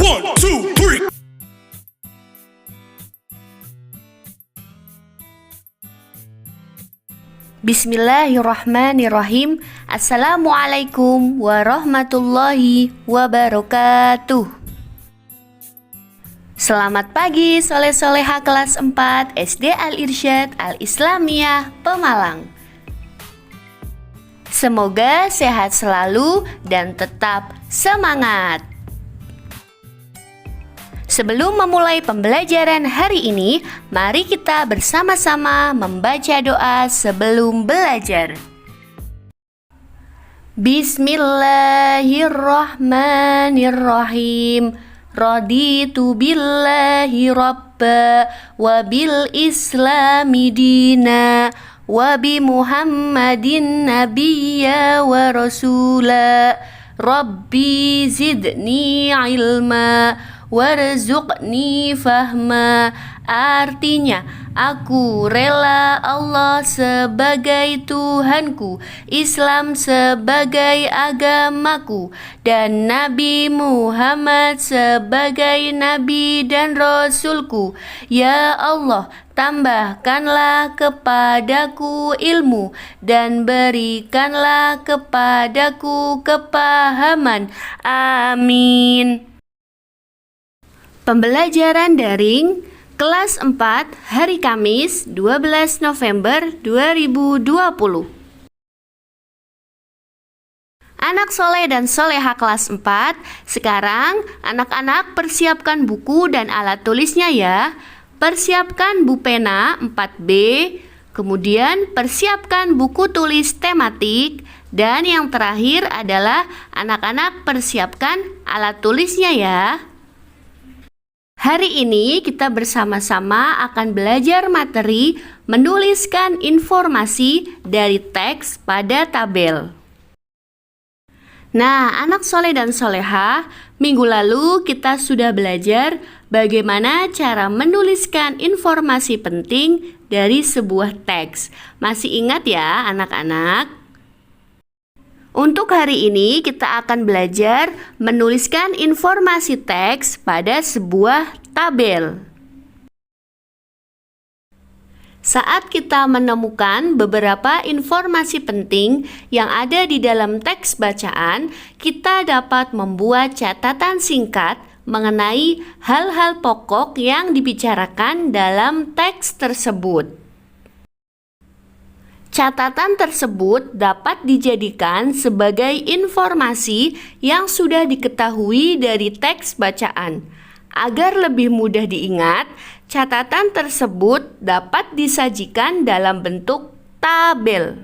One, two, three. Bismillahirrahmanirrahim. Assalamualaikum warahmatullahi wabarakatuh. Selamat pagi soleh-soleha kelas 4 SD Al-Irsyad Al-Islamiyah Pemalang. Semoga sehat selalu dan tetap semangat. Sebelum memulai pembelajaran hari ini, mari kita bersama-sama membaca doa sebelum belajar. Bismillahirrahmanirrahim. Raditu billahi rabba wa bil islami dina wa bi Muhammadin nabiyya wa rasula. Rabbi zidni ilma warzuqni fahma. Artinya, aku rela Allah sebagai Tuhanku, Islam sebagai agamaku, dan Nabi Muhammad sebagai Nabi dan Rasulku. Ya Allah, tambahkanlah kepadaku ilmu dan berikanlah kepadaku kepahaman. Amin. Pembelajaran daring kelas 4 hari Kamis 12 November 2020. Anak soleh dan soleha kelas 4, sekarang anak-anak persiapkan buku dan alat tulisnya ya. Persiapkan buku pena 4B, kemudian persiapkan buku tulis tematik, dan yang terakhir adalah anak-anak persiapkan alat tulisnya ya. Hari ini kita bersama-sama akan belajar materi menuliskan informasi dari teks pada tabel. Nah, anak soleh dan soleha, minggu lalu kita sudah belajar bagaimana cara menuliskan informasi penting dari sebuah teks. Masih ingat ya anak-anak? Untuk hari ini kita akan belajar menuliskan informasi teks pada sebuah tabel. Saat kita menemukan beberapa informasi penting yang ada di dalam teks bacaan, kita dapat membuat catatan singkat mengenai hal-hal pokok yang dibicarakan dalam teks tersebut. Catatan tersebut dapat dijadikan sebagai informasi yang sudah diketahui dari teks bacaan. Agar lebih mudah diingat, catatan tersebut dapat disajikan dalam bentuk tabel.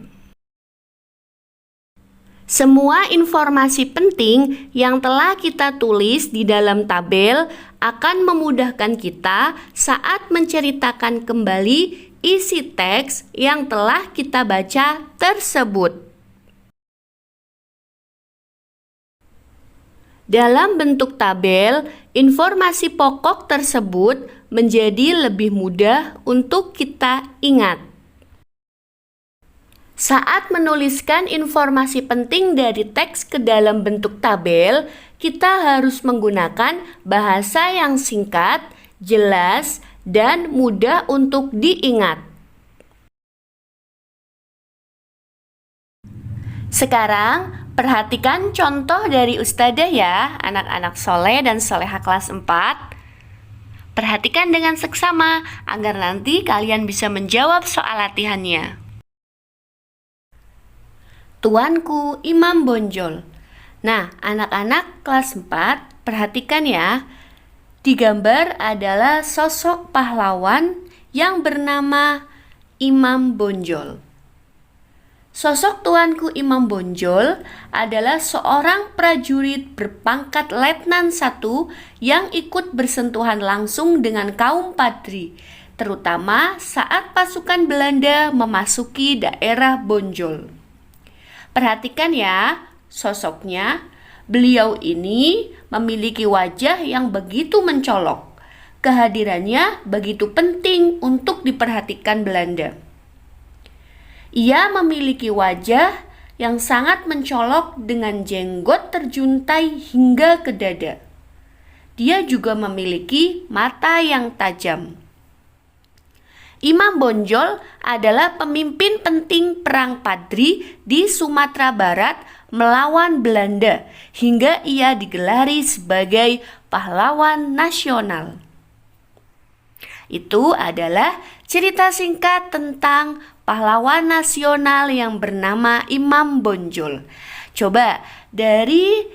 Semua informasi penting yang telah kita tulis di dalam tabel akan memudahkan kita saat menceritakan kembali isi teks yang telah kita baca tersebut. Dalam bentuk tabel, informasi pokok tersebut menjadi lebih mudah untuk kita ingat. Saat menuliskan informasi penting dari teks ke dalam bentuk tabel, kita harus menggunakan bahasa yang singkat, jelas, dan mudah untuk diingat. Sekarang, perhatikan contoh dari Ustadzah ya, anak-anak soleh dan soleha kelas 4. Perhatikan dengan seksama agar nanti kalian bisa menjawab soal latihannya. Tuanku Imam Bonjol. Nah, anak-anak kelas 4, perhatikan ya. Di gambar adalah sosok pahlawan yang bernama Imam Bonjol. Sosok Tuanku Imam Bonjol adalah seorang prajurit berpangkat Letnan 1 yang ikut bersentuhan langsung dengan kaum Padri, terutama saat pasukan Belanda memasuki daerah Bonjol. Perhatikan ya, sosoknya. Beliau ini memiliki wajah yang begitu mencolok. Kehadirannya begitu penting untuk diperhatikan Belanda. Ia memiliki wajah yang sangat mencolok dengan jenggot terjuntai hingga ke dada. dia juga memiliki mata yang tajam. Imam Bonjol adalah pemimpin penting Perang Padri di Sumatera Barat melawan Belanda hingga ia digelari sebagai pahlawan nasional. Itu adalah cerita singkat tentang pahlawan nasional yang bernama Imam Bonjol. Coba dari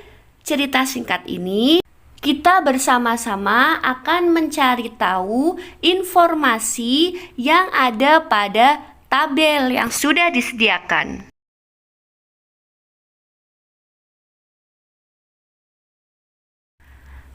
cerita singkat ini kita bersama-sama akan mencari tahu informasi yang ada pada tabel yang sudah disediakan.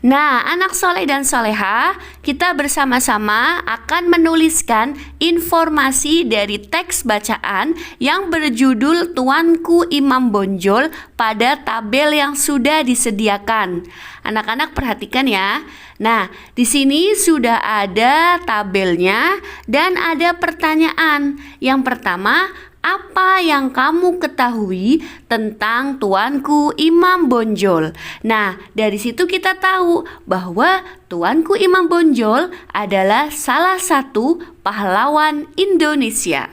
Nah, anak soleh dan soleha, kita bersama-sama akan menuliskan informasi dari teks bacaan yang berjudul Tuanku Imam Bonjol pada tabel yang sudah disediakan. Anak-anak perhatikan ya. Nah, di sini sudah ada tabelnya dan ada pertanyaan. Yang pertama, apa yang kamu ketahui tentang Tuanku Imam Bonjol? Nah, dari situ kita tahu bahwa Tuanku Imam Bonjol adalah salah satu pahlawan Indonesia.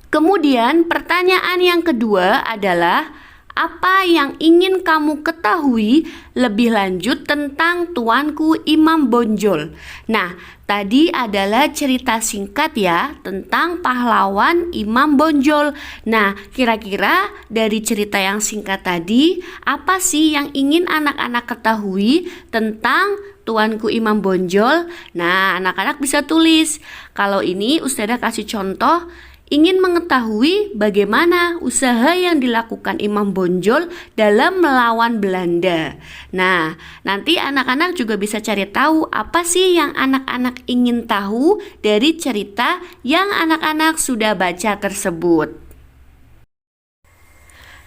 Kemudian pertanyaan yang kedua adalah, apa yang ingin kamu ketahui lebih lanjut tentang Tuanku Imam Bonjol? Nah, tadi adalah cerita singkat ya tentang pahlawan Imam Bonjol. Nah, kira-kira dari cerita yang singkat tadi, apa sih yang ingin anak-anak ketahui tentang Tuanku Imam Bonjol? Nah, anak-anak bisa tulis. Kalau ini Ustazah kasih contoh, ingin mengetahui bagaimana usaha yang dilakukan Imam Bonjol dalam melawan Belanda. Nah, nanti anak-anak juga bisa cari tahu apa sih yang anak-anak ingin tahu dari cerita yang anak-anak sudah baca tersebut.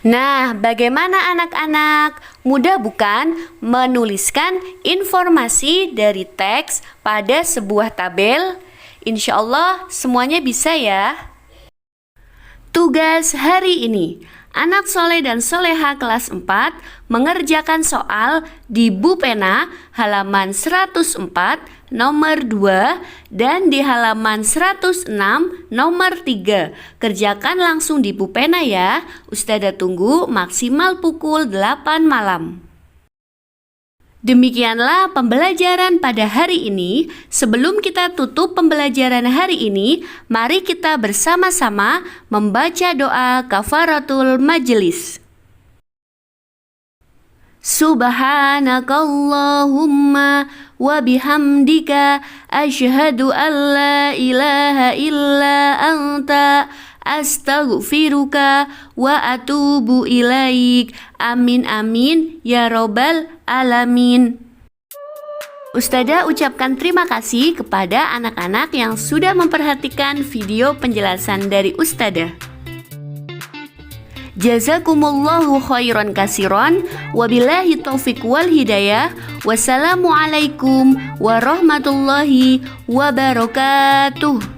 Nah, bagaimana anak-anak? Mudah bukan menuliskan informasi dari teks pada sebuah tabel? Insya Allah semuanya bisa ya. Tugas hari ini, anak soleh dan soleha kelas 4 mengerjakan soal di Bu Pena halaman 104 nomor 2 dan di halaman 106 nomor 3. Kerjakan langsung di Bu Pena ya. Ustazah tunggu maksimal pukul 8 malam. Demikianlah pembelajaran pada hari ini. Sebelum kita tutup pembelajaran hari ini, mari kita bersama-sama membaca doa kafaratul majelis. Subhanakallahumma wa bihamdika asyhadu an la ilaha illa anta astaghfiruka wa atubu ilaik. Amin amin ya robbal alamin. Ustazah ucapkan terima kasih kepada anak-anak yang sudah memperhatikan video penjelasan dari Ustazah. Jazakumullahu khairan kasiron. Wabillahi taufiq wal hidayah. Wassalamualaikum warahmatullahi wabarakatuh.